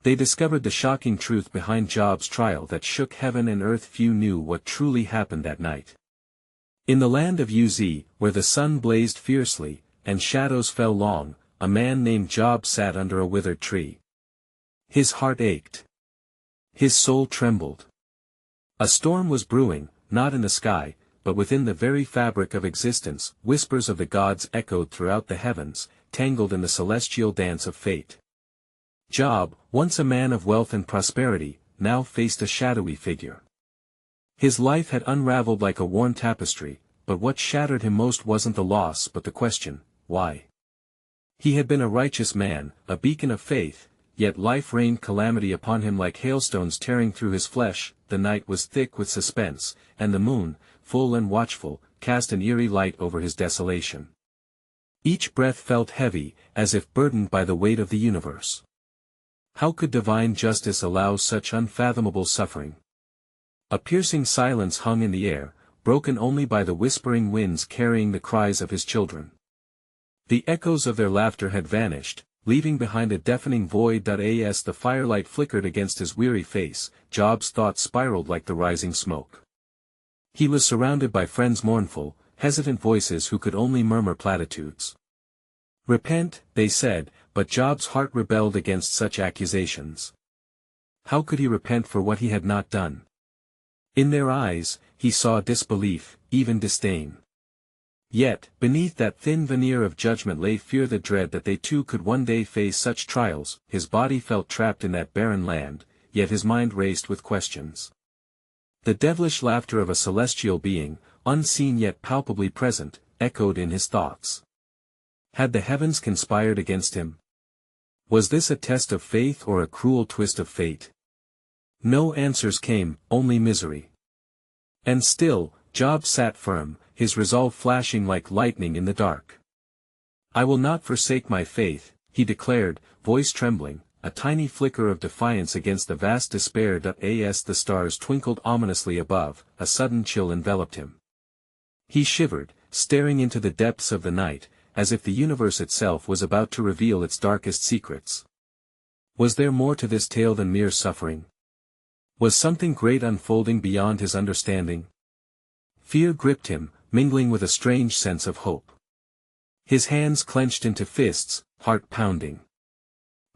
They discovered the shocking truth behind Job's trial that shook heaven and earth. Few knew what truly happened that night. In the land of Uz, where the sun blazed fiercely, and shadows fell long, a man named Job sat under a withered tree. His heart ached. His soul trembled. A storm was brewing, not in the sky, but within the very fabric of existence. Whispers of the gods echoed throughout the heavens, tangled in the celestial dance of fate. Job, once a man of wealth and prosperity, now faced a shadowy figure. His life had unraveled like a worn tapestry, but what shattered him most wasn't the loss but the question, why? He had been a righteous man, a beacon of faith, yet life rained calamity upon him like hailstones tearing through his flesh. The night was thick with suspense, and the moon, full and watchful, cast an eerie light over his desolation. Each breath felt heavy, as if burdened by the weight of the universe. How could divine justice allow such unfathomable suffering? A piercing silence hung in the air, broken only by the whispering winds carrying the cries of his children. The echoes of their laughter had vanished, leaving behind a deafening void. As the firelight flickered against his weary face, Job's thoughts spiraled like the rising smoke. He was surrounded by friends, mournful, hesitant voices who could only murmur platitudes. Repent, they said, but Job's heart rebelled against such accusations. How could he repent for what he had not done? In their eyes, he saw disbelief, even disdain. Yet, beneath that thin veneer of judgment lay fear, the dread that they too could one day face such trials. His body felt trapped in that barren land, yet his mind raced with questions. The devilish laughter of a celestial being, unseen yet palpably present, echoed in his thoughts. Had the heavens conspired against him? Was this a test of faith or a cruel twist of fate? No answers came, only misery. And still, Job sat firm, his resolve flashing like lightning in the dark. I will not forsake my faith, he declared, voice trembling, a tiny flicker of defiance against the vast despair. As the stars twinkled ominously above, a sudden chill enveloped him. He shivered, staring into the depths of the night, as if the universe itself was about to reveal its darkest secrets. Was there more to this tale than mere suffering? Was something great unfolding beyond his understanding? Fear gripped him, mingling with a strange sense of hope. His hands clenched into fists, heart pounding.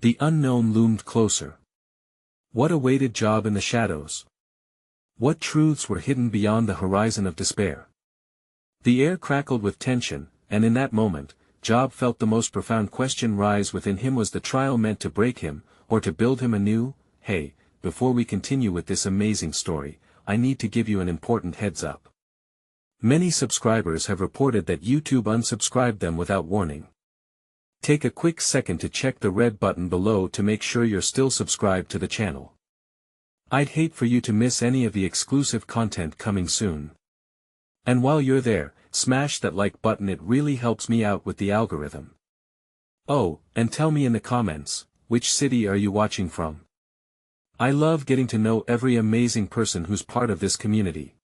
The unknown loomed closer. What awaited Job in the shadows? What truths were hidden beyond the horizon of despair? The air crackled with tension, and in that moment, Job felt the most profound question rise within him. Was the trial meant to break him, or to build him anew? Hey, before we continue with this amazing story, I need to give you an important heads up. Many subscribers have reported that YouTube unsubscribed them without warning. Take a quick second to check the red button below to make sure you're still subscribed to the channel. I'd hate for you to miss any of the exclusive content coming soon. And while you're there, smash that like button, it really helps me out with the algorithm. Oh, and tell me in the comments, which city are you watching from? I love getting to know every amazing person who's part of this community.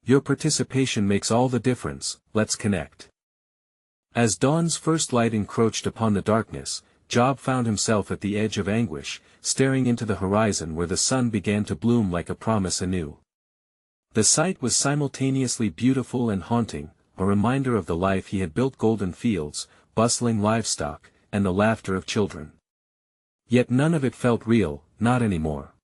Your participation makes all the difference. Let's connect. As dawn's first light encroached upon the darkness, Job found himself at the edge of anguish, staring into the horizon where the sun began to bloom like a promise anew. The sight was simultaneously beautiful and haunting, a reminder of the life he had built: golden fields, bustling livestock, and the laughter of children. Yet none of it felt real, not anymore.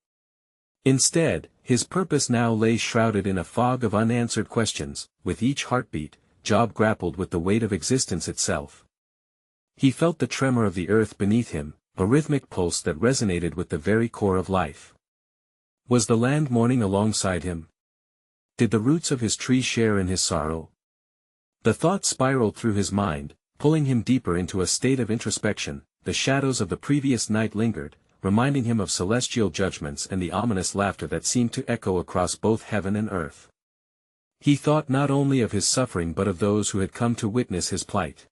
Instead, his purpose now lay shrouded in a fog of unanswered questions. With each heartbeat, Job grappled with the weight of existence itself. He felt the tremor of the earth beneath him, a rhythmic pulse that resonated with the very core of life. Was the land mourning alongside him? Did the roots of his tree share in his sorrow? The thought spiraled through his mind, pulling him deeper into a state of introspection. The shadows of the previous night lingered, reminding him of celestial judgments and the ominous laughter that seemed to echo across both heaven and earth. He thought not only of his suffering but of those who had come to witness his plight.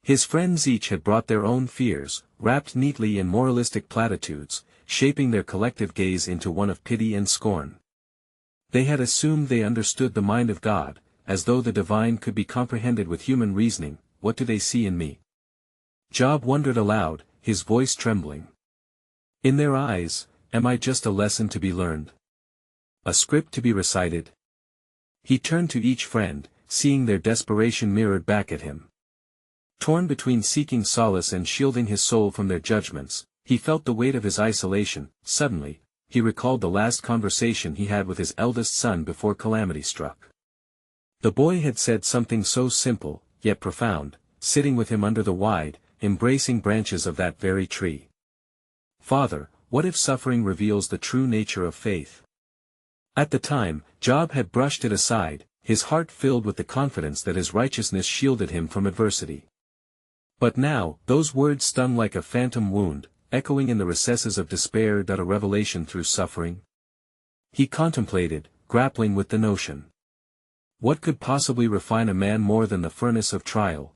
His friends each had brought their own fears, wrapped neatly in moralistic platitudes, shaping their collective gaze into one of pity and scorn. They had assumed they understood the mind of God, as though the divine could be comprehended with human reasoning. What do they see in me? Job wondered aloud, his voice trembling. In their eyes, am I just a lesson to be learned? A script to be recited? He turned to each friend, seeing their desperation mirrored back at him. Torn between seeking solace and shielding his soul from their judgments, he felt the weight of his isolation. Suddenly, he recalled the last conversation he had with his eldest son before calamity struck. The boy had said something so simple, yet profound, sitting with him under the wide, embracing branches of that very tree. "Father, what if suffering reveals the true nature of faith?" At the time, Job had brushed it aside, his heart filled with the confidence that his righteousness shielded him from adversity. But now, those words stung like a phantom wound, echoing in the recesses of despair. A revelation through suffering? He contemplated, grappling with the notion. What could possibly refine a man more than the furnace of trial?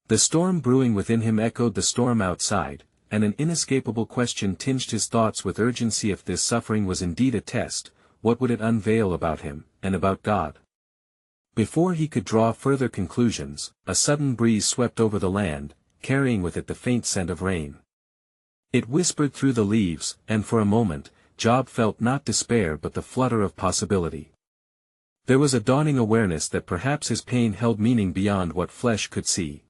The storm brewing within him echoed the storm outside, and an inescapable question tinged his thoughts with urgency. If this suffering was indeed a test, what would it unveil about him, and about God? Before he could draw further conclusions, a sudden breeze swept over the land, carrying with it the faint scent of rain. It whispered through the leaves, and for a moment, Job felt not despair but the flutter of possibility. There was a dawning awareness that perhaps his pain held meaning beyond what flesh could see.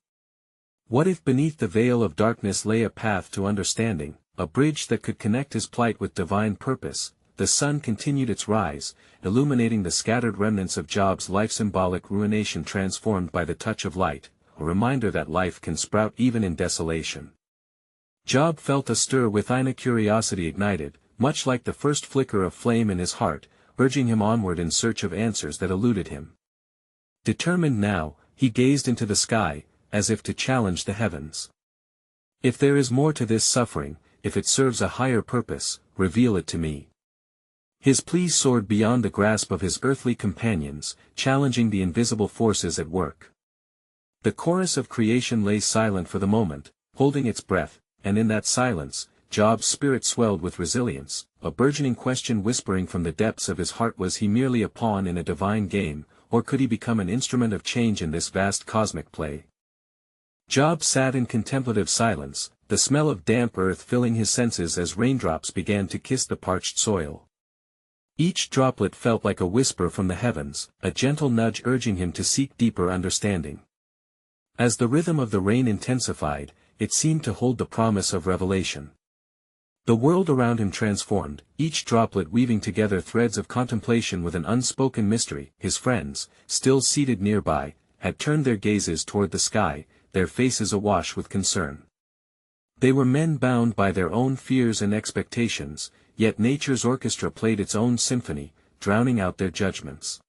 What if beneath the veil of darkness lay a path to understanding, a bridge that could connect his plight with divine purpose? The sun continued its rise, illuminating the scattered remnants of Job's life. Symbolic ruination transformed by the touch of light, a reminder that life can sprout even in desolation. Job felt a stir within, a curiosity ignited, much like the first flicker of flame in his heart, urging him onward in search of answers that eluded him. Determined now, he gazed into the sky, as if to challenge the heavens. If there is more to this suffering, if it serves a higher purpose, reveal it to me. His plea soared beyond the grasp of his earthly companions, challenging the invisible forces at work. The chorus of creation lay silent for the moment, holding its breath, and in that silence, Job's spirit swelled with resilience, a burgeoning question whispering from the depths of his heart: was he merely a pawn in a divine game, or could he become an instrument of change in this vast cosmic play? Job sat in contemplative silence, the smell of damp earth filling his senses as raindrops began to kiss the parched soil. Each droplet felt like a whisper from the heavens, a gentle nudge urging him to seek deeper understanding. As the rhythm of the rain intensified, it seemed to hold the promise of revelation. The world around him transformed, each droplet weaving together threads of contemplation with an unspoken mystery. His friends, still seated nearby, had turned their gazes toward the sky, their faces awash with concern. They were men bound by their own fears and expectations, yet nature's orchestra played its own symphony, drowning out their judgments.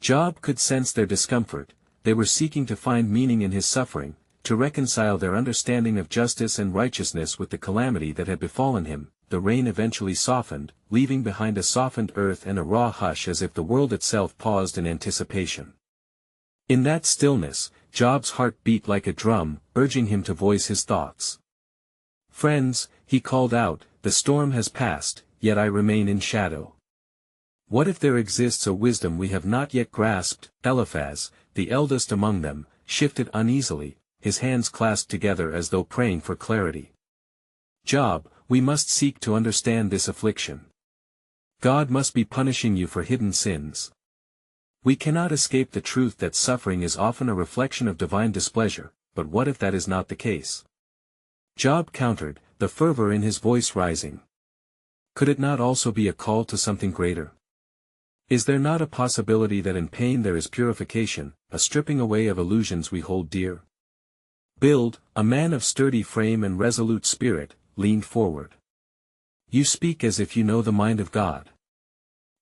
Job could sense their discomfort. They were seeking to find meaning in his suffering, to reconcile their understanding of justice and righteousness with the calamity that had befallen him. The rain eventually softened, leaving behind a softened earth and a raw hush, as if the world itself paused in anticipation. In that stillness, Job's heart beat like a drum, urging him to voice his thoughts. "Friends," he called out, "the storm has passed, yet I remain in shadow. What if there exists a wisdom we have not yet grasped?" Eliphaz, the eldest among them, shifted uneasily, his hands clasped together as though praying for clarity. "Job, we must seek to understand this affliction. God must be punishing you for hidden sins. We cannot escape the truth that suffering is often a reflection of divine displeasure, but what if that is not the case?" Job countered, the fervor in his voice rising. "Could it not also be a call to something greater? Is there not a possibility that in pain there is purification, a stripping away of illusions we hold dear?" Bild, a man of sturdy frame and resolute spirit, leaned forward. "You speak as if you know the mind of God.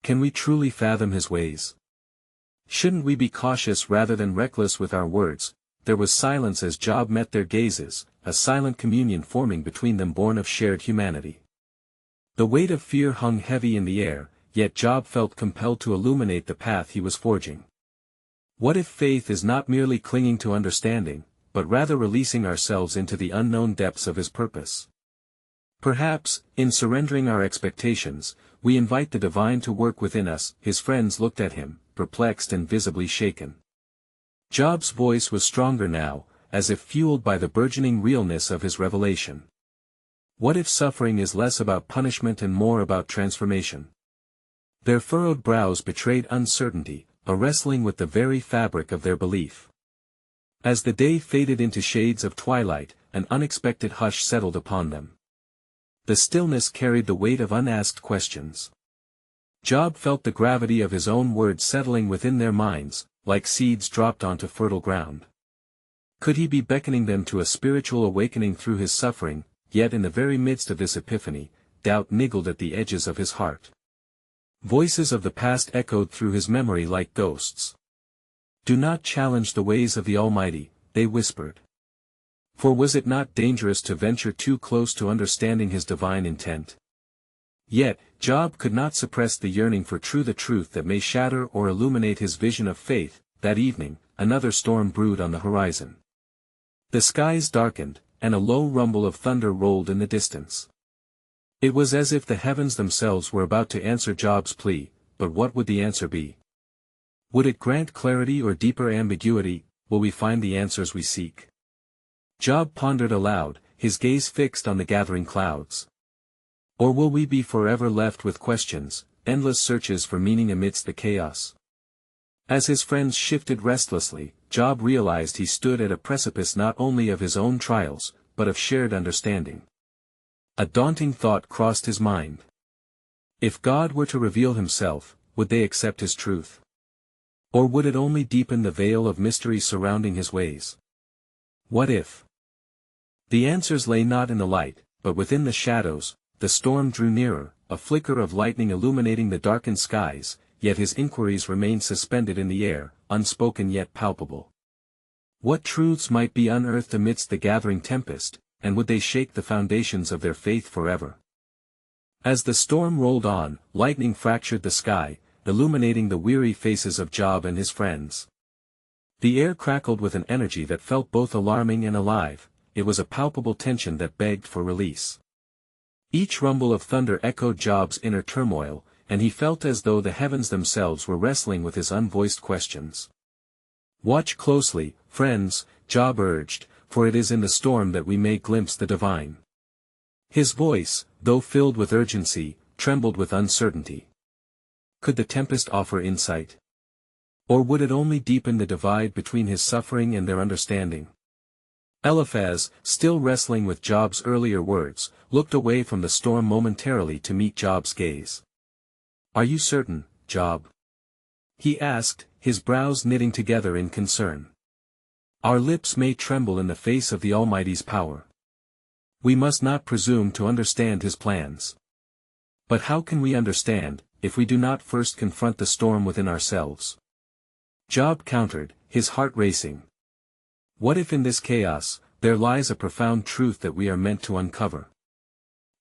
Can we truly fathom his ways? Shouldn't we be cautious rather than reckless with our words?" There was silence as Job met their gazes, a silent communion forming between them born of shared humanity. The weight of fear hung heavy in the air, yet Job felt compelled to illuminate the path he was forging. What if faith is not merely clinging to understanding, but rather releasing ourselves into the unknown depths of his purpose? Perhaps, in surrendering our expectations, we invite the divine to work within us. His friends looked at him, perplexed and visibly shaken. Job's voice was stronger now, as if fueled by the burgeoning realness of his revelation. What if suffering is less about punishment and more about transformation? Their furrowed brows betrayed uncertainty, a wrestling with the very fabric of their belief. As the day faded into shades of twilight, an unexpected hush settled upon them. The stillness carried the weight of unasked questions. Job felt the gravity of his own words settling within their minds, like seeds dropped onto fertile ground. Could he be beckoning them to a spiritual awakening through his suffering? Yet in the very midst of this epiphany, doubt niggled at the edges of his heart. Voices of the past echoed through his memory like ghosts. "Do not challenge the ways of the Almighty," they whispered. For was it not dangerous to venture too close to understanding his divine intent? Yet, Job could not suppress the yearning for the truth that may shatter or illuminate his vision of faith. That evening, another storm brewed on the horizon. The skies darkened, and a low rumble of thunder rolled in the distance. It was as if the heavens themselves were about to answer Job's plea, but what would the answer be? Would it grant clarity or deeper ambiguity? Will we find the answers we seek? Job pondered aloud, his gaze fixed on the gathering clouds. Or will we be forever left with questions, endless searches for meaning amidst the chaos? As his friends shifted restlessly, Job realized he stood at a precipice not only of his own trials, but of shared understanding. A daunting thought crossed his mind. If God were to reveal himself, would they accept his truth? Or would it only deepen the veil of mystery surrounding his ways? What if? The answers lay not in the light, but within the shadows. The storm drew nearer, a flicker of lightning illuminating the darkened skies, yet his inquiries remained suspended in the air, unspoken yet palpable. What truths might be unearthed amidst the gathering tempest, and would they shake the foundations of their faith forever? As the storm rolled on, lightning fractured the sky, illuminating the weary faces of Job and his friends. The air crackled with an energy that felt both alarming and alive. It was a palpable tension that begged for release. Each rumble of thunder echoed Job's inner turmoil, and he felt as though the heavens themselves were wrestling with his unvoiced questions. "Watch closely, friends," Job urged, "for it is in the storm that we may glimpse the divine." His voice, though filled with urgency, trembled with uncertainty. Could the tempest offer insight? Or would it only deepen the divide between his suffering and their understanding? Eliphaz, still wrestling with Job's earlier words, looked away from the storm momentarily to meet Job's gaze. "Are you certain, Job?" he asked, his brows knitting together in concern. "Our lips may tremble in the face of the Almighty's power. We must not presume to understand his plans. But how can we understand, if we do not first confront the storm within ourselves?" Job countered, his heart racing. What if in this chaos, there lies a profound truth that we are meant to uncover?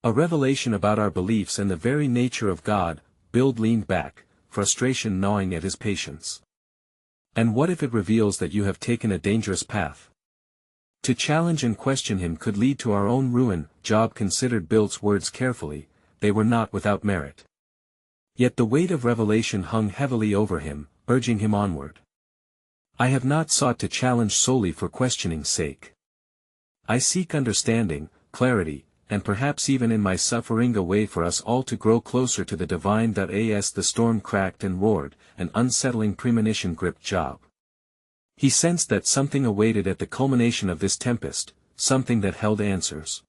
A revelation about our beliefs and the very nature of God. Bill leaned back, frustration gnawing at his patience. And what if it reveals that you have taken a dangerous path? To challenge and question him could lead to our own ruin. Job considered Bill's words carefully, they were not without merit. Yet the weight of revelation hung heavily over him, urging him onward. "I have not sought to challenge solely for questioning's sake. I seek understanding, clarity, and perhaps even in my suffering a way for us all to grow closer to the divine." As the storm cracked and roared, an unsettling premonition gripped Job. He sensed that something awaited at the culmination of this tempest, something that held answers.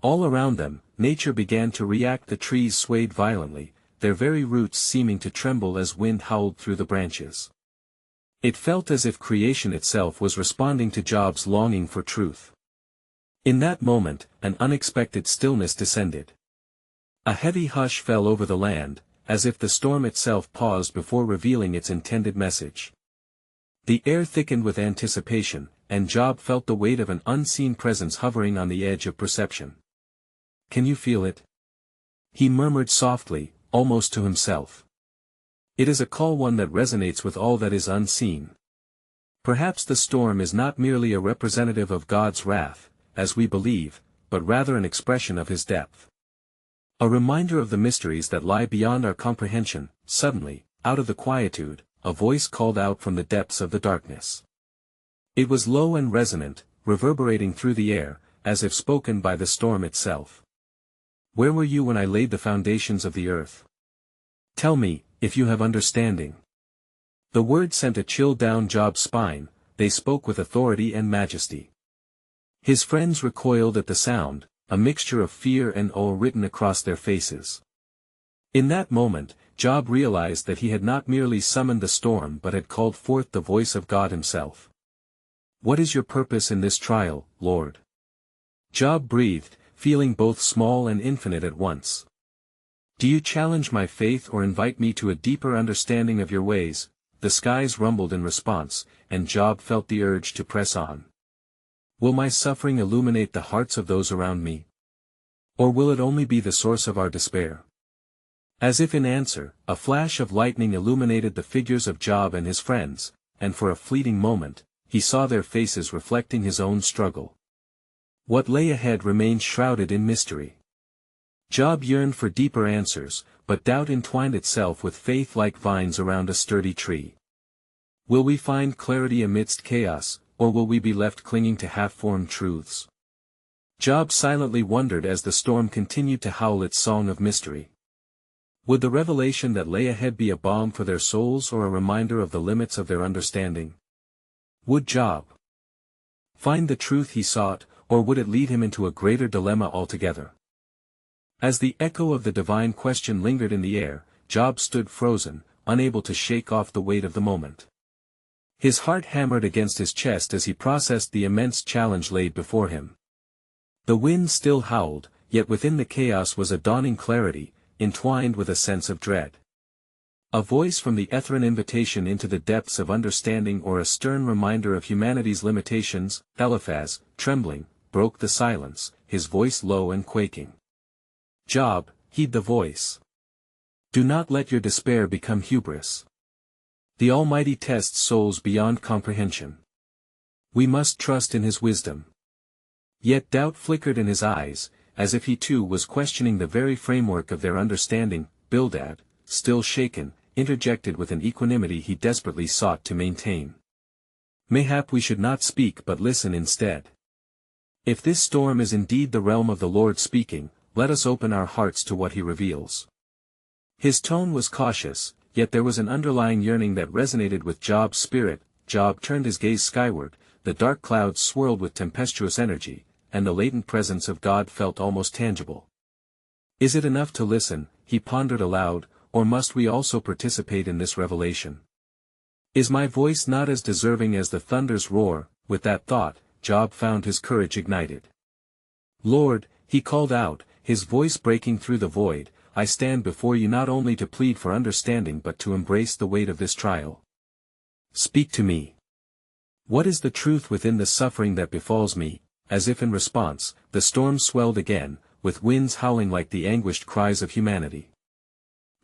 All around them, nature began to react. The trees swayed violently, their very roots seeming to tremble as wind howled through the branches. It felt as if creation itself was responding to Job's longing for truth. In that moment, an unexpected stillness descended. A heavy hush fell over the land, as if the storm itself paused before revealing its intended message. The air thickened with anticipation, and Job felt the weight of an unseen presence hovering on the edge of perception. "Can you feel it?" he murmured softly, almost to himself. It is a call, one that resonates with all that is unseen. Perhaps the storm is not merely a representative of God's wrath, as we believe, but rather an expression of his depth. A reminder of the mysteries that lie beyond our comprehension. Suddenly, out of the quietude, a voice called out from the depths of the darkness. It was low and resonant, reverberating through the air, as if spoken by the storm itself. Where were you when I laid the foundations of the earth? Tell me, if you have understanding. The word sent a chill down Job's spine. They spoke with authority and majesty. His friends recoiled at the sound, a mixture of fear and awe written across their faces. In that moment, Job realized that he had not merely summoned the storm but had called forth the voice of God himself. What is your purpose in this trial, Lord? Job breathed, feeling both small and infinite at once. Do you challenge my faith or invite me to a deeper understanding of your ways? The skies rumbled in response, and Job felt the urge to press on. Will my suffering illuminate the hearts of those around me? Or will it only be the source of our despair? As if in answer, a flash of lightning illuminated the figures of Job and his friends, and for a fleeting moment, he saw their faces reflecting his own struggle. What lay ahead remained shrouded in mystery. Job yearned for deeper answers, but doubt entwined itself with faith like vines around a sturdy tree. Will we find clarity amidst chaos, or will we be left clinging to half-formed truths? Job silently wondered as the storm continued to howl its song of mystery. Would the revelation that lay ahead be a balm for their souls or a reminder of the limits of their understanding? Would Job find the truth he sought, or would it lead him into a greater dilemma altogether? As the echo of the divine question lingered in the air, Job stood frozen, unable to shake off the weight of the moment. His heart hammered against his chest as he processed the immense challenge laid before him. The wind still howled, yet within the chaos was a dawning clarity, entwined with a sense of dread. A voice from the ether, an invitation into the depths of understanding or a stern reminder of humanity's limitations. Eliphaz, trembling, broke the silence, his voice low and quaking. Job, heed the voice. Do not let your despair become hubris. The Almighty tests souls beyond comprehension. We must trust in His wisdom. Yet doubt flickered in his eyes, as if he too was questioning the very framework of their understanding. Bildad, still shaken, interjected with an equanimity he desperately sought to maintain. Mayhap we should not speak but listen instead. If this storm is indeed the realm of the Lord speaking, let us open our hearts to what He reveals. His tone was cautious, yet there was an underlying yearning that resonated with Job's spirit. Job turned his gaze skyward, the dark clouds swirled with tempestuous energy, and the latent presence of God felt almost tangible. Is it enough to listen, he pondered aloud, or must we also participate in this revelation? Is my voice not as deserving as the thunder's roar? With that thought, Job found his courage ignited. Lord, he called out, his voice breaking through the void, I stand before you not only to plead for understanding but to embrace the weight of this trial. Speak to me. What is the truth within the suffering that befalls me? As if in response, the storm swelled again, with winds howling like the anguished cries of humanity.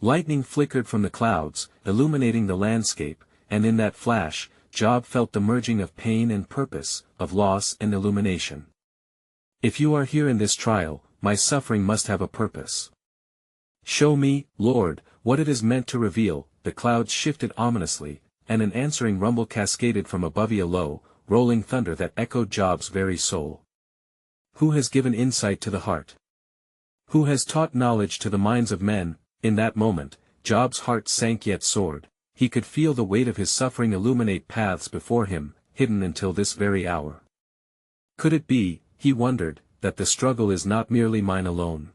Lightning flickered from the clouds, illuminating the landscape, and in that flash, Job felt the merging of pain and purpose, of loss and illumination. If you are here in this trial, my suffering must have a purpose. Show me, Lord, what it is meant to reveal. The clouds shifted ominously, and an answering rumble cascaded from above, a low, rolling thunder that echoed Job's very soul. Who has given insight to the heart? Who has taught knowledge to the minds of men? In that moment, Job's heart sank yet soared. He could feel the weight of his suffering illuminate paths before him, hidden until this very hour. Could it be, he wondered, that the struggle is not merely mine alone,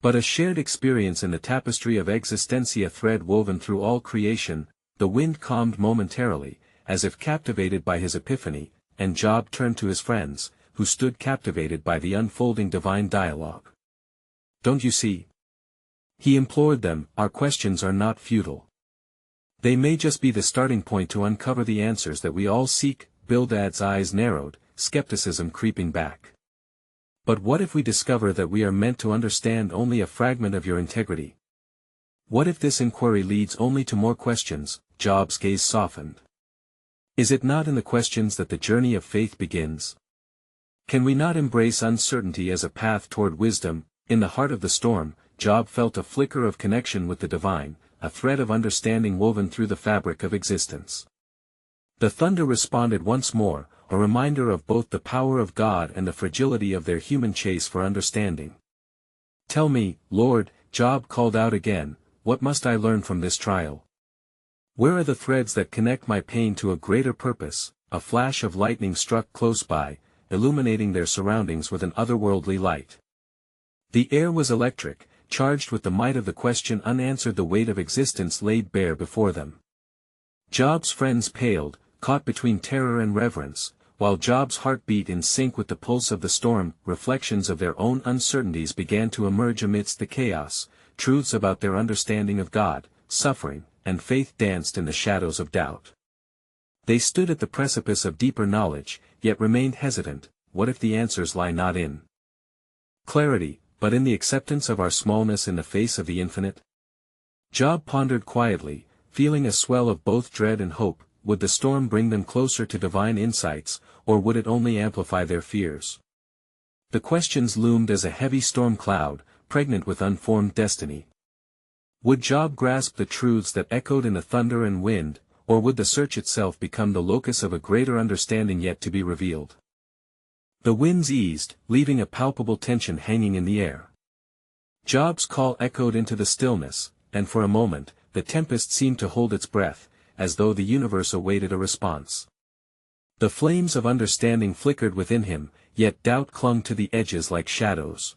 but a shared experience in the tapestry of existentia, thread woven through all creation? The wind calmed momentarily, as if captivated by his epiphany, and Job turned to his friends, who stood captivated by the unfolding divine dialogue. Don't you see? He implored them, our questions are not futile. They may just be the starting point to uncover the answers that we all seek. Bildad's eyes narrowed, skepticism creeping back. But what if we discover that we are meant to understand only a fragment of your integrity? What if this inquiry leads only to more questions? Job's gaze softened. Is it not in the questions that the journey of faith begins? Can we not embrace uncertainty as a path toward wisdom? In the heart of the storm, Job felt a flicker of connection with the divine, a thread of understanding woven through the fabric of existence. The thunder responded once more, a reminder of both the power of God and the fragility of their human chase for understanding. "Tell me, Lord," Job called out again, "what must I learn from this trial? Where are the threads that connect my pain to a greater purpose?" A flash of lightning struck close by, illuminating their surroundings with an otherworldly light. The air was electric, charged with the might of the question unanswered, the weight of existence laid bare before them. Job's friends paled, caught between terror and reverence, while Job's heart beat in sync with the pulse of the storm. Reflections of their own uncertainties began to emerge amidst the chaos, truths about their understanding of God, suffering, and faith danced in the shadows of doubt. They stood at the precipice of deeper knowledge, yet remained hesitant. What if the answers lie not in clarity, but in the acceptance of our smallness in the face of the infinite? Job pondered quietly, feeling a swell of both dread and hope. Would the storm bring them closer to divine insights, or would it only amplify their fears? The questions loomed as a heavy storm cloud, pregnant with unformed destiny. Would Job grasp the truths that echoed in the thunder and wind, or would the search itself become the locus of a greater understanding yet to be revealed? The winds eased, leaving a palpable tension hanging in the air. Job's call echoed into the stillness, and for a moment, the tempest seemed to hold its breath, as though the universe awaited a response. The flames of understanding flickered within him, yet doubt clung to the edges like shadows.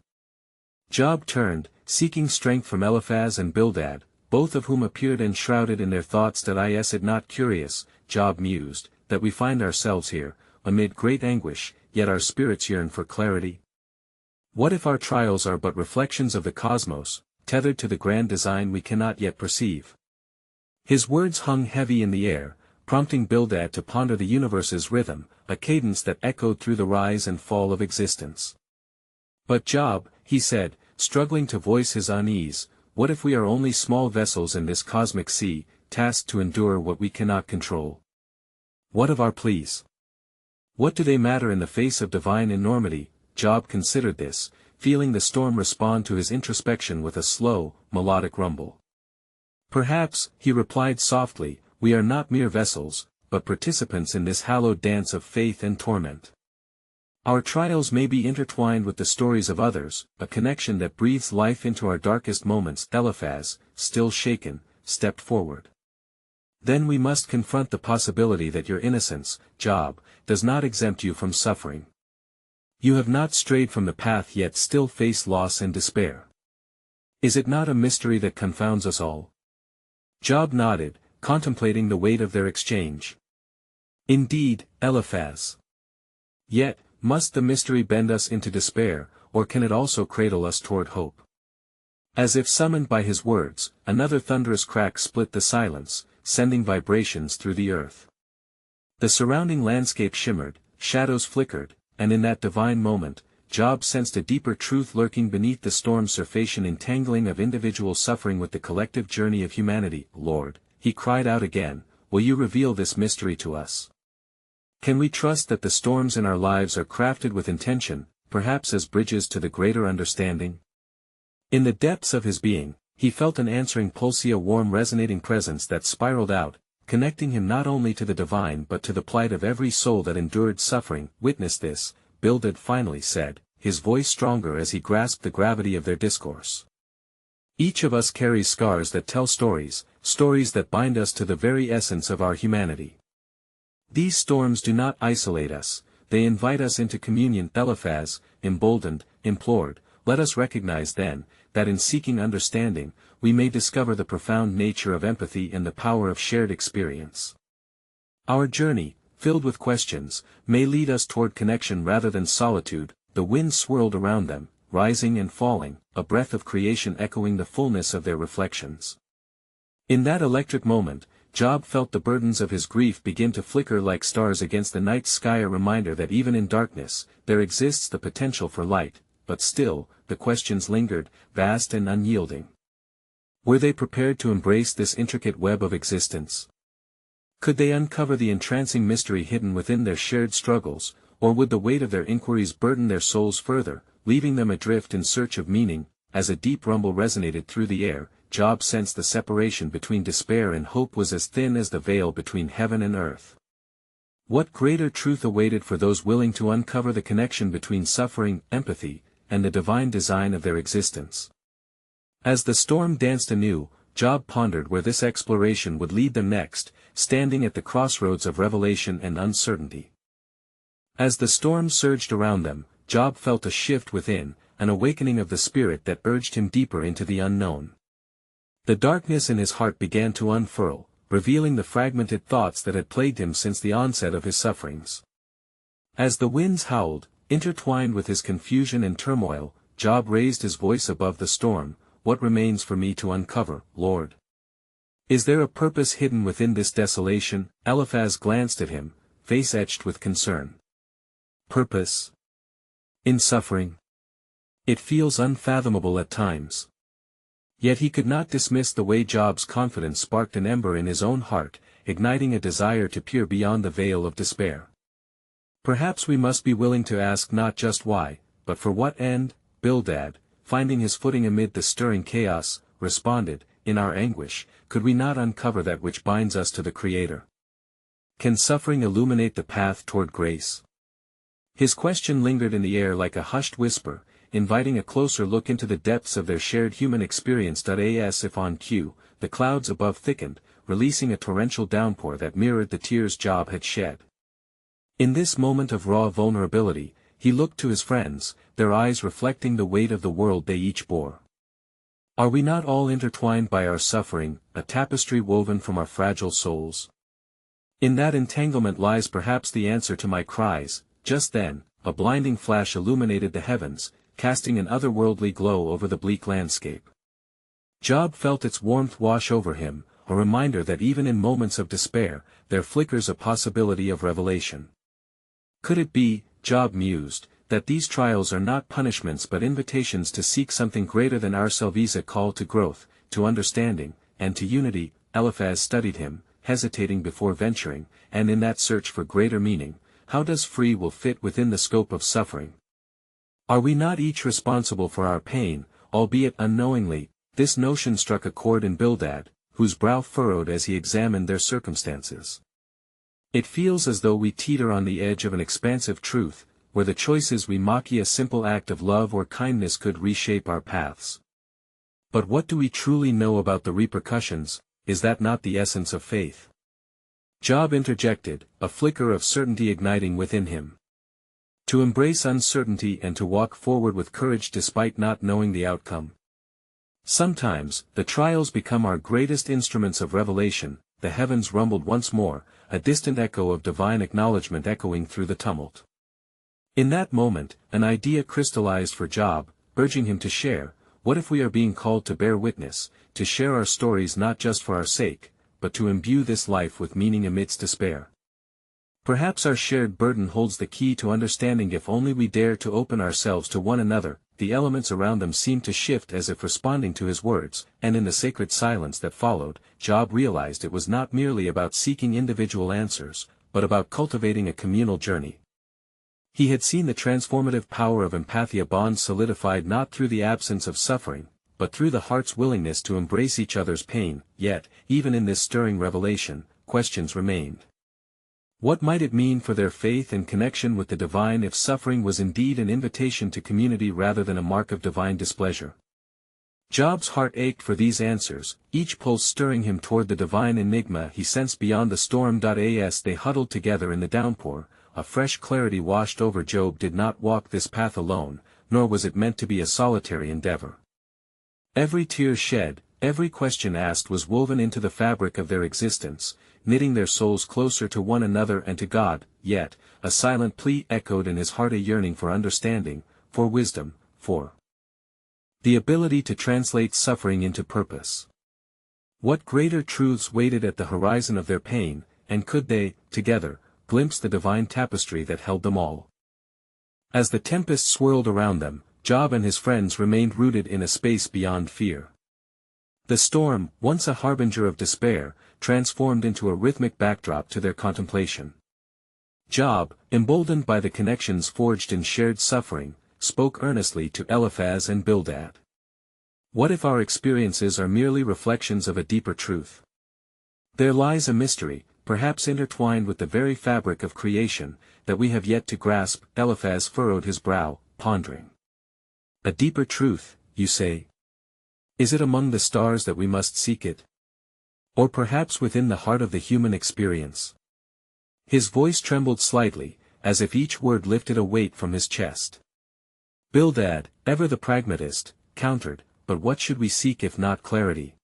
Job turned, seeking strength from Eliphaz and Bildad, both of whom appeared enshrouded in their thoughts. "That is it not curious," Job mused, "that we find ourselves here, amid great anguish, yet our spirits yearn for clarity? What if our trials are but reflections of the cosmos, tethered to the grand design we cannot yet perceive?" His words hung heavy in the air, prompting Bildad to ponder the universe's rhythm, a cadence that echoed through the rise and fall of existence. "But Job," he said, struggling to voice his unease, "what if we are only small vessels in this cosmic sea, tasked to endure what we cannot control? What of our pleas? What do they matter in the face of divine enormity?" Job considered this, feeling the storm respond to his introspection with a slow, melodic rumble. "Perhaps," he replied softly, "we are not mere vessels, but participants in this hallowed dance of faith and torment. Our trials may be intertwined with the stories of others, a connection that breathes life into our darkest moments." Eliphaz, still shaken, stepped forward. "Then we must confront the possibility that your innocence, Job, does not exempt you from suffering. You have not strayed from the path yet still face loss and despair. Is it not a mystery that confounds us all?" Job nodded, contemplating the weight of their exchange. "Indeed, Eliphaz. Yet, must the mystery bend us into despair, or can it also cradle us toward hope?" As if summoned by his words, another thunderous crack split the silence, sending vibrations through the earth. The surrounding landscape shimmered, shadows flickered, and in that divine moment, Job sensed a deeper truth lurking beneath the storm's surface, an entangling of individual suffering with the collective journey of humanity. "Lord," he cried out again, "will you reveal this mystery to us? Can we trust that the storms in our lives are crafted with intention, perhaps as bridges to the greater understanding?" In the depths of his being, he felt an answering pulse, a warm resonating presence that spiraled out, connecting him not only to the divine but to the plight of every soul that endured suffering. "Witness this," Bildad finally said, his voice stronger as he grasped the gravity of their discourse. "Each of us carries scars that tell stories, stories that bind us to the very essence of our humanity. These storms do not isolate us, they invite us into communion." Eliphaz, emboldened, implored, "Let us recognize then, that in seeking understanding, we may discover the profound nature of empathy and the power of shared experience. Our journey, filled with questions, may lead us toward connection rather than solitude." The wind swirled around them, rising and falling, a breath of creation echoing the fullness of their reflections. In that electric moment, Job felt the burdens of his grief begin to flicker like stars against the night sky, a reminder that even in darkness, there exists the potential for light. But still, the questions lingered, vast and unyielding. Were they prepared to embrace this intricate web of existence? Could they uncover the entrancing mystery hidden within their shared struggles, or would the weight of their inquiries burden their souls further, leaving them adrift in search of meaning? As a deep rumble resonated through the air, Job sensed the separation between despair and hope was as thin as the veil between heaven and earth. What greater truth awaited for those willing to uncover the connection between suffering, empathy, and the divine design of their existence? As the storm danced anew, Job pondered where this exploration would lead them next, standing at the crossroads of revelation and uncertainty. As the storm surged around them, Job felt a shift within, an awakening of the spirit that urged him deeper into the unknown. The darkness in his heart began to unfurl, revealing the fragmented thoughts that had plagued him since the onset of his sufferings. As the winds howled, intertwined with his confusion and turmoil, Job raised his voice above the storm. What remains for me to uncover, Lord? Is there a purpose hidden within this desolation? Eliphaz glanced at him, face etched with concern. Purpose? In suffering? It feels unfathomable at times. Yet he could not dismiss the way Job's confidence sparked an ember in his own heart, igniting a desire to peer beyond the veil of despair. Perhaps we must be willing to ask not just why, but for what end. Bildad, finding his footing amid the stirring chaos, responded, in our anguish, could we not uncover that which binds us to the Creator? Can suffering illuminate the path toward grace? His question lingered in the air like a hushed whisper, inviting a closer look into the depths of their shared human experience. As if on cue, the clouds above thickened, releasing a torrential downpour that mirrored the tears Job had shed. In this moment of raw vulnerability, he looked to his friends, their eyes reflecting the weight of the world they each bore. Are we not all intertwined by our suffering, a tapestry woven from our fragile souls? In that entanglement lies perhaps the answer to my cries. Just then, a blinding flash illuminated the heavens, casting an otherworldly glow over the bleak landscape. Job felt its warmth wash over him, a reminder that even in moments of despair, there flickers a possibility of revelation. Could it be, Job mused, that these trials are not punishments but invitations to seek something greater than ourselves, a call to growth, to understanding, and to unity? Eliphaz studied him, hesitating before venturing, and in that search for greater meaning, how does free will fit within the scope of suffering? Are we not each responsible for our pain, albeit unknowingly? This notion struck a chord in Bildad, whose brow furrowed as he examined their circumstances. It feels as though we teeter on the edge of an expansive truth, where the choices we make, a simple act of love or kindness, could reshape our paths. But what do we truly know about the repercussions? Is that not the essence of faith? Job interjected, a flicker of certainty igniting within him. To embrace uncertainty and to walk forward with courage despite not knowing the outcome. Sometimes, the trials become our greatest instruments of revelation. The heavens rumbled once more, a distant echo of divine acknowledgement echoing through the tumult. In that moment, an idea crystallized for Job, urging him to share. What if we are being called to bear witness, to share our stories not just for our sake, but to imbue this life with meaning amidst despair? Perhaps our shared burden holds the key to understanding if only we dare to open ourselves to one another. The elements around them seemed to shift as if responding to his words, and in the sacred silence that followed, Job realized it was not merely about seeking individual answers, but about cultivating a communal journey. He had seen the transformative power of empathy, a bond solidified not through the absence of suffering, but through the heart's willingness to embrace each other's pain. Yet, even in this stirring revelation, questions remained. What might it mean for their faith and connection with the divine if suffering was indeed an invitation to community rather than a mark of divine displeasure? Job's heart ached for these answers, each pulse stirring him toward the divine enigma he sensed beyond the storm. As they huddled together in the downpour, a fresh clarity washed over. Job did not walk this path alone, nor was it meant to be a solitary endeavor. Every tear shed, every question asked was woven into the fabric of their existence, knitting their souls closer to one another and to God. Yet, a silent plea echoed in his heart, a yearning for understanding, for wisdom, for the ability to translate suffering into purpose. What greater truths waited at the horizon of their pain, and could they, together, glimpse the divine tapestry that held them all? As the tempest swirled around them, Job and his friends remained rooted in a space beyond fear. The storm, once a harbinger of despair, transformed into a rhythmic backdrop to their contemplation. Job, emboldened by the connections forged in shared suffering, spoke earnestly to Eliphaz and Bildad. What if our experiences are merely reflections of a deeper truth? There lies a mystery, perhaps intertwined with the very fabric of creation, that we have yet to grasp. Eliphaz furrowed his brow, pondering. A deeper truth, you say? Is it among the stars that we must seek it? Or perhaps within the heart of the human experience? His voice trembled slightly, as if each word lifted a weight from his chest. Bildad, ever the pragmatist, countered, but what should we seek if not clarity?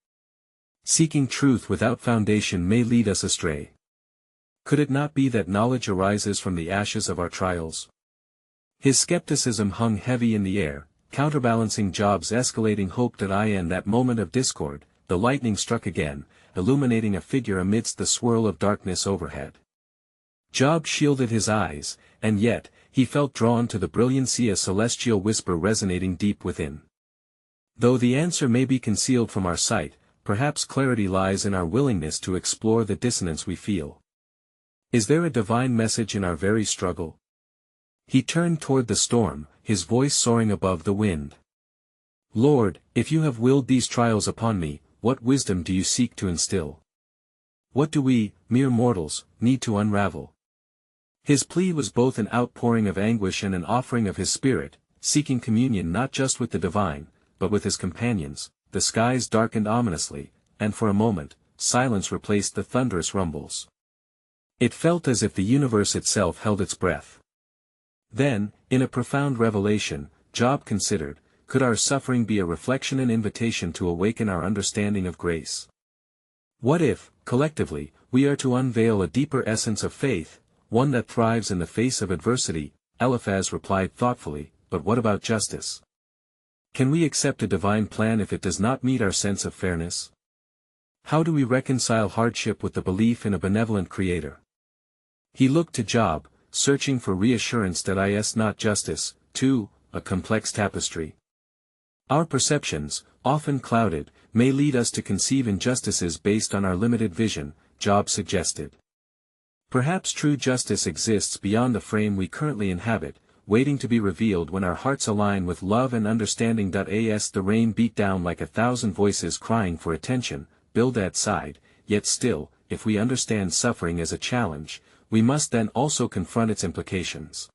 Seeking truth without foundation may lead us astray. Could it not be that knowledge arises from the ashes of our trials? His skepticism hung heavy in the air, counterbalancing Job's escalating hope. In that moment of discord, the lightning struck again, illuminating a figure amidst the swirl of darkness overhead. Job shielded his eyes, and yet, he felt drawn to the brilliancy, a celestial whisper resonating deep within. Though the answer may be concealed from our sight, perhaps clarity lies in our willingness to explore the dissonance we feel. Is there a divine message in our very struggle? He turned toward the storm, his voice soaring above the wind. Lord, if you have willed these trials upon me, what wisdom do you seek to instill? What do we, mere mortals, need to unravel? His plea was both an outpouring of anguish and an offering of his spirit, seeking communion not just with the divine, but with his companions. The skies darkened ominously, and for a moment, silence replaced the thunderous rumbles. It felt as if the universe itself held its breath. Then, in a profound revelation, Job considered, could our suffering be a reflection and invitation to awaken our understanding of grace? What if, collectively, we are to unveil a deeper essence of faith, one that thrives in the face of adversity? Eliphaz replied thoughtfully, but what about justice? Can we accept a divine plan if it does not meet our sense of fairness? How do we reconcile hardship with the belief in a benevolent Creator? He looked to Job, searching for reassurance. Is not justice, too, a complex tapestry? Our perceptions, often clouded, may lead us to conceive injustices based on our limited vision, Job suggested. Perhaps true justice exists beyond the frame we currently inhabit, waiting to be revealed when our hearts align with love and understanding. As the rain beat down like 1,000 voices crying for attention, Bildad sighed, yet still, if we understand suffering as a challenge, we must then also confront its implications.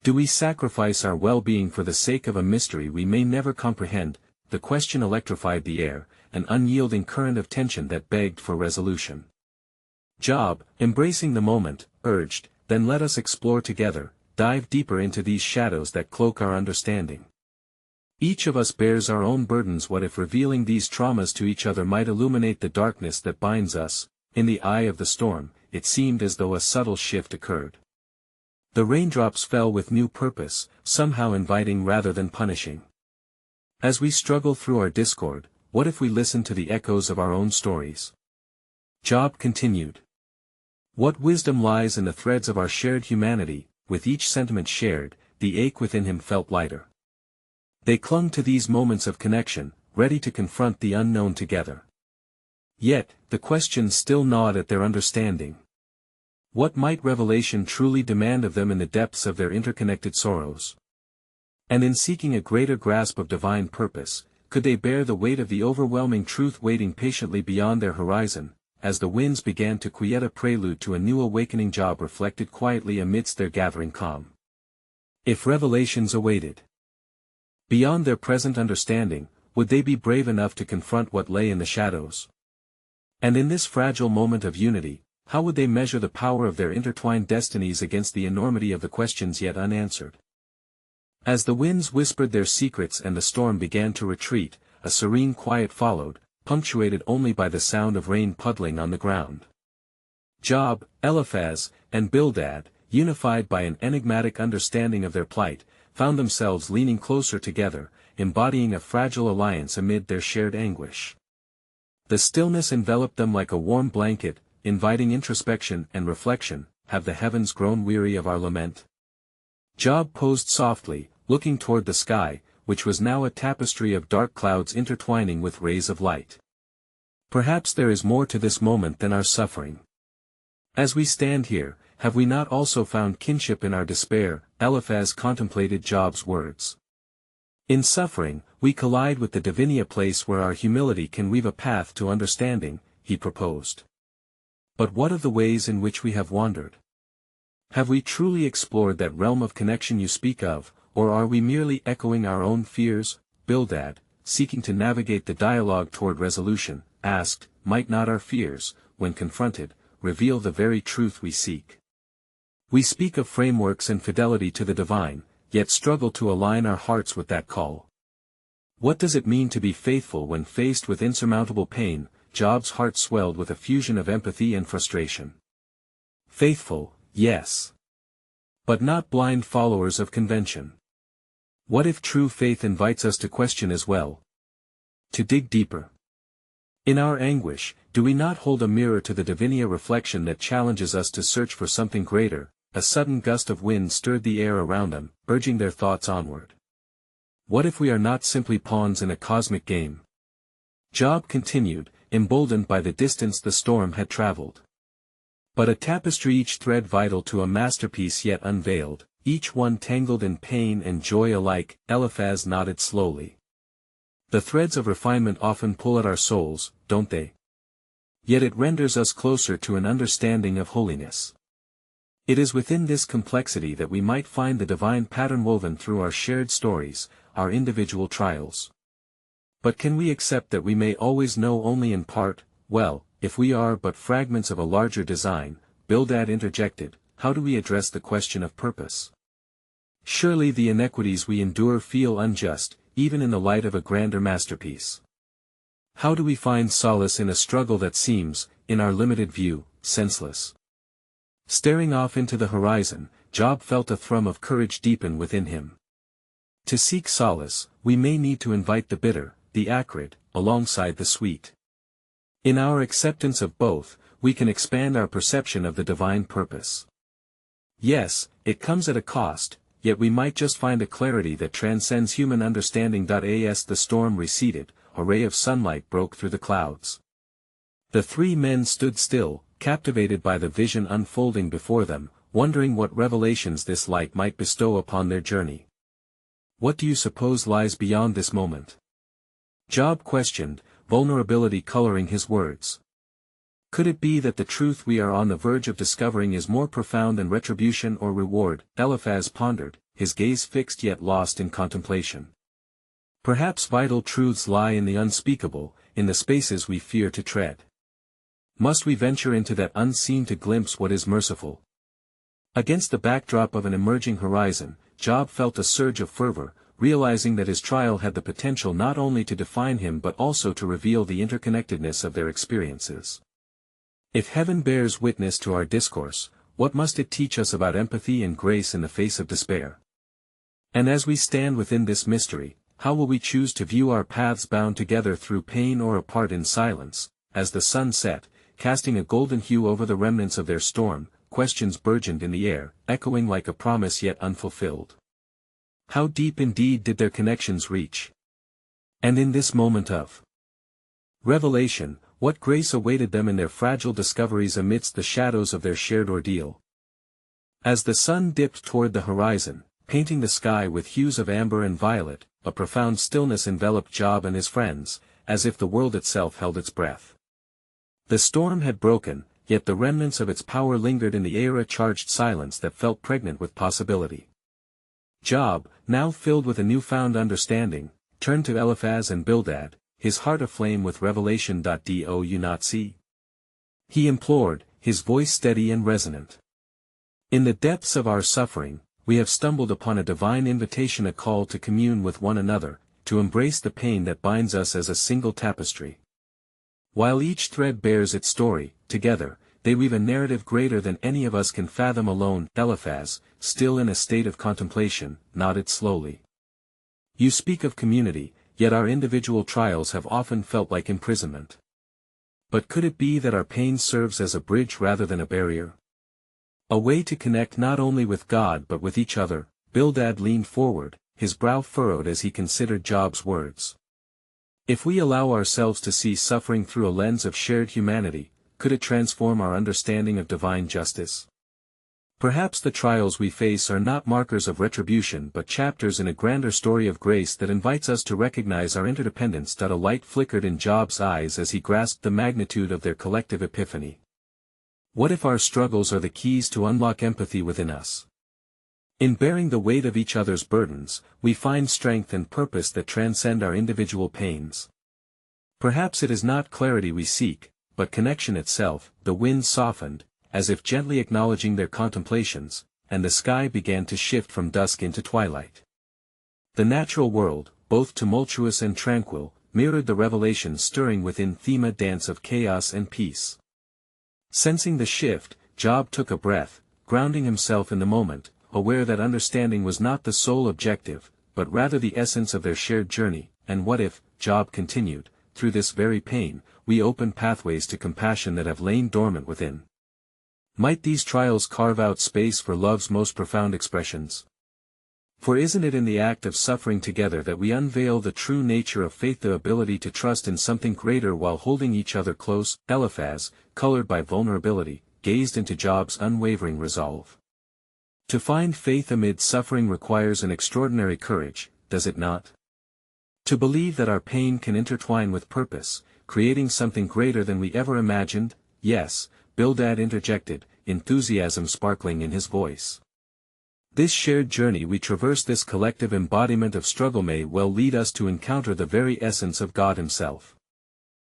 Do we sacrifice our well-being for the sake of a mystery we may never comprehend? The question electrified the air, an unyielding current of tension that begged for resolution. Job, embracing the moment, urged, then let us explore together, dive deeper into these shadows that cloak our understanding. Each of us bears our own burdens. What if revealing these traumas to each other might illuminate the darkness that binds us? In the eye of the storm, it seemed as though a subtle shift occurred. The raindrops fell with new purpose, somehow inviting rather than punishing. As we struggle through our discord, what if we listen to the echoes of our own stories? Job continued. What wisdom lies in the threads of our shared humanity? With each sentiment shared, the ache within him felt lighter. They clung to these moments of connection, ready to confront the unknown together. Yet, the questions still gnawed at their understanding. What might revelation truly demand of them in the depths of their interconnected sorrows? And in seeking a greater grasp of divine purpose, could they bear the weight of the overwhelming truth waiting patiently beyond their horizon? As the winds began to quiet, a prelude to a new awakening, Job reflected quietly amidst their gathering calm. If revelations awaited beyond their present understanding, would they be brave enough to confront what lay in the shadows? And in this fragile moment of unity, how would they measure the power of their intertwined destinies against the enormity of the questions yet unanswered? As the winds whispered their secrets and the storm began to retreat, a serene quiet followed, punctuated only by the sound of rain puddling on the ground. Job, Eliphaz, and Bildad, unified by an enigmatic understanding of their plight, found themselves leaning closer together, embodying a fragile alliance amid their shared anguish. The stillness enveloped them like a warm blanket, inviting introspection and reflection. Have the heavens grown weary of our lament? Job posed softly, looking toward the sky, which was now a tapestry of dark clouds intertwining with rays of light. Perhaps there is more to this moment than our suffering. As we stand here, have we not also found kinship in our despair? Eliphaz contemplated Job's words. In suffering, we collide with the divine, a place where our humility can weave a path to understanding, he proposed. But what of the ways in which we have wandered? Have we truly explored that realm of connection you speak of, or are we merely echoing our own fears? Bildad, seeking to navigate the dialogue toward resolution, asked, might not our fears, when confronted, reveal the very truth we seek? We speak of frameworks and fidelity to the divine, yet struggle to align our hearts with that call. What does it mean to be faithful when faced with insurmountable pain? Job's heart swelled with a fusion of empathy and frustration. Faithful, yes. But not blind followers of convention. What if true faith invites us to question as well? To dig deeper. In our anguish, do we not hold a mirror to the divinia reflection that challenges us to search for something greater? A sudden gust of wind stirred the air around them, urging their thoughts onward. What if we are not simply pawns in a cosmic game? Job continued, emboldened by the distance the storm had traveled. But a tapestry, each thread vital to a masterpiece yet unveiled, each one tangled in pain and joy alike. Eliphaz nodded slowly. The threads of refinement often pull at our souls, don't they? Yet it renders us closer to an understanding of holiness. It is within this complexity that we might find the divine pattern woven through our shared stories, our individual trials. But can we accept that we may always know only in part? Well, if we are but fragments of a larger design, Bildad interjected, how do we address the question of purpose? Surely the inequities we endure feel unjust, even in the light of a grander masterpiece. How do we find solace in a struggle that seems, in our limited view, senseless? Staring off into the horizon, Job felt a thrum of courage deepen within him. To seek solace, we may need to invite the bitter, the acrid, alongside the sweet. In our acceptance of both, we can expand our perception of the divine purpose. Yes, it comes at a cost, yet we might just find a clarity that transcends human understanding. As the storm receded, a ray of sunlight broke through the clouds. The three men stood still, captivated by the vision unfolding before them, wondering what revelations this light might bestow upon their journey. What do you suppose lies beyond this moment? Job questioned, vulnerability coloring his words. Could it be that the truth we are on the verge of discovering is more profound than retribution or reward? Eliphaz pondered, his gaze fixed yet lost in contemplation. Perhaps vital truths lie in the unspeakable, in the spaces we fear to tread. Must we venture into that unseen to glimpse what is merciful? Against the backdrop of an emerging horizon, Job felt a surge of fervor, realizing that his trial had the potential not only to define him but also to reveal the interconnectedness of their experiences. If heaven bears witness to our discourse, what must it teach us about empathy and grace in the face of despair? And as we stand within this mystery, how will we choose to view our paths bound together through pain or apart in silence? As the sun set, casting a golden hue over the remnants of their storm, questions burgeoned in the air, echoing like a promise yet unfulfilled. How deep indeed did their connections reach? And in this moment of revelation, what grace awaited them in their fragile discoveries amidst the shadows of their shared ordeal? As the sun dipped toward the horizon, painting the sky with hues of amber and violet, a profound stillness enveloped Job and his friends, as if the world itself held its breath. The storm had broken, yet the remnants of its power lingered in the air, a charged silence that felt pregnant with possibility. Job, now filled with a newfound understanding, turned to Eliphaz and Bildad, his heart aflame with revelation. Do you not see? He implored, his voice steady and resonant. In the depths of our suffering, we have stumbled upon a divine invitation, a call to commune with one another, to embrace the pain that binds us as a single tapestry. While each thread bears its story, together, they weave a narrative greater than any of us can fathom alone. Eliphaz, still in a state of contemplation, nodded slowly. You speak of community, yet our individual trials have often felt like imprisonment. But could it be that our pain serves as a bridge rather than a barrier? A way to connect not only with God but with each other? Bildad leaned forward, his brow furrowed as he considered Job's words. If we allow ourselves to see suffering through a lens of shared humanity, could it transform our understanding of divine justice? Perhaps the trials we face are not markers of retribution but chapters in a grander story of grace that invites us to recognize our interdependence. A light flickered in Job's eyes as he grasped the magnitude of their collective epiphany. What if our struggles are the keys to unlock empathy within us? In bearing the weight of each other's burdens, we find strength and purpose that transcend our individual pains. Perhaps it is not clarity we seek, but connection itself. The wind softened, as if gently acknowledging their contemplations, and the sky began to shift from dusk into twilight. The natural world, both tumultuous and tranquil, mirrored the revelation stirring within Thema dance of chaos and peace. Sensing the shift, Job took a breath, grounding himself in the moment, aware that understanding was not the sole objective, but rather the essence of their shared journey. And what if, Job continued, through this very pain, we open pathways to compassion that have lain dormant within? Might these trials carve out space for love's most profound expressions? For isn't it in the act of suffering together that we unveil the true nature of faith, the ability to trust in something greater while holding each other close? Eliphaz, colored by vulnerability, gazed into Job's unwavering resolve. To find faith amid suffering requires an extraordinary courage, does it not? To believe that our pain can intertwine with purpose, creating something greater than we ever imagined? Yes, Bildad interjected, enthusiasm sparkling in his voice. This shared journey we traverse, this collective embodiment of struggle, may well lead us to encounter the very essence of God Himself.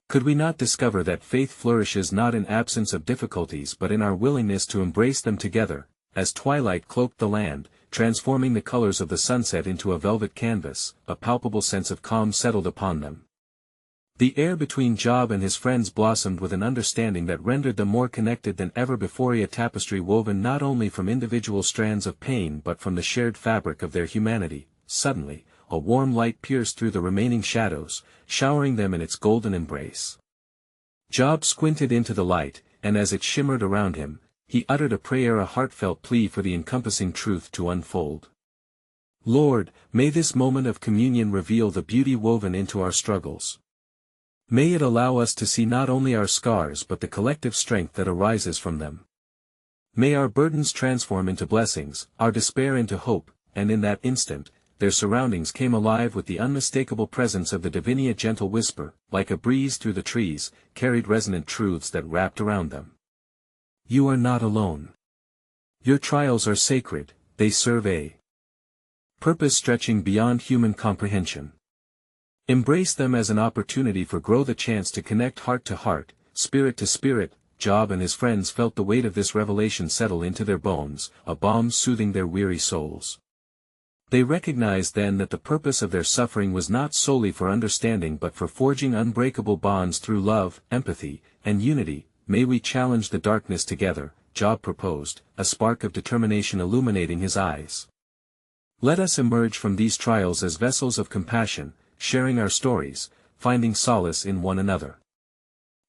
Could we not discover that faith flourishes not in absence of difficulties but in our willingness to embrace them together? As twilight cloaked the land, transforming the colors of the sunset into a velvet canvas, a palpable sense of calm settled upon them. The air between Job and his friends blossomed with an understanding that rendered them more connected than ever before, a tapestry woven not only from individual strands of pain but from the shared fabric of their humanity. Suddenly, a warm light pierced through the remaining shadows, showering them in its golden embrace. Job squinted into the light, and as it shimmered around him, he uttered a prayer, a heartfelt plea for the encompassing truth to unfold. Lord, may this moment of communion reveal the beauty woven into our struggles. May it allow us to see not only our scars but the collective strength that arises from them. May our burdens transform into blessings, our despair into hope, and in that instant, their surroundings came alive with the unmistakable presence of the divine. A gentle whisper, like a breeze through the trees, carried resonant truths that wrapped around them. You are not alone. Your trials are sacred, they serve a purpose stretching beyond human comprehension. Embrace them as an opportunity for growth, a chance to connect heart to heart, spirit to spirit. Job and his friends felt the weight of this revelation settle into their bones, a balm soothing their weary souls. They recognized then that the purpose of their suffering was not solely for understanding but for forging unbreakable bonds through love, empathy, and unity. May we challenge the darkness together, Job proposed, a spark of determination illuminating his eyes. Let us emerge from these trials as vessels of compassion, sharing our stories, finding solace in one another.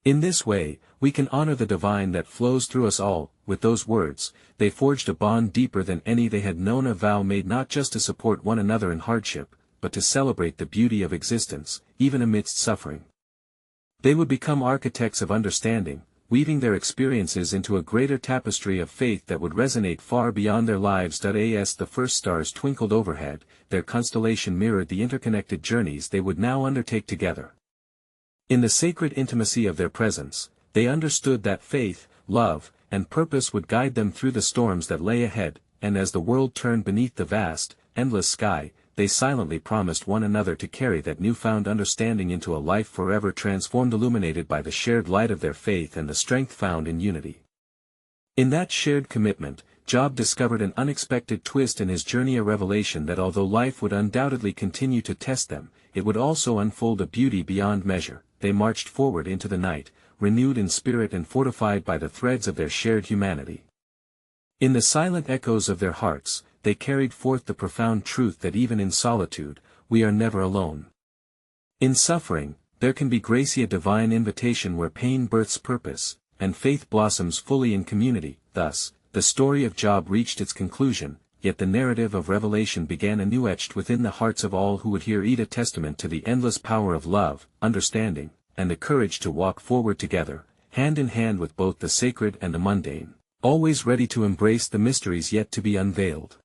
In this way, we can honor the divine that flows through us all. With those words, they forged a bond deeper than any they had known, a vow made not just to support one another in hardship, but to celebrate the beauty of existence, even amidst suffering. They would become architects of understanding, weaving their experiences into a greater tapestry of faith that would resonate far beyond their lives. As the first stars twinkled overhead, their constellation mirrored the interconnected journeys they would now undertake together. In the sacred intimacy of their presence, they understood that faith, love, and purpose would guide them through the storms that lay ahead, and as the world turned beneath the vast, endless sky, they silently promised one another to carry that newfound understanding into a life forever transformed, illuminated by the shared light of their faith and the strength found in unity. In that shared commitment, Job discovered an unexpected twist in his journey, a revelation that although life would undoubtedly continue to test them, it would also unfold a beauty beyond measure. They marched forward into the night, renewed in spirit and fortified by the threads of their shared humanity. In the silent echoes of their hearts, they carried forth the profound truth that even in solitude, we are never alone. In suffering, there can be grace, a divine invitation where pain births purpose, and faith blossoms fully in community. Thus, the story of Job reached its conclusion, yet the narrative of Revelation began anew, etched within the hearts of all who would hear it, a testament to the endless power of love, understanding, and the courage to walk forward together, hand in hand with both the sacred and the mundane, always ready to embrace the mysteries yet to be unveiled.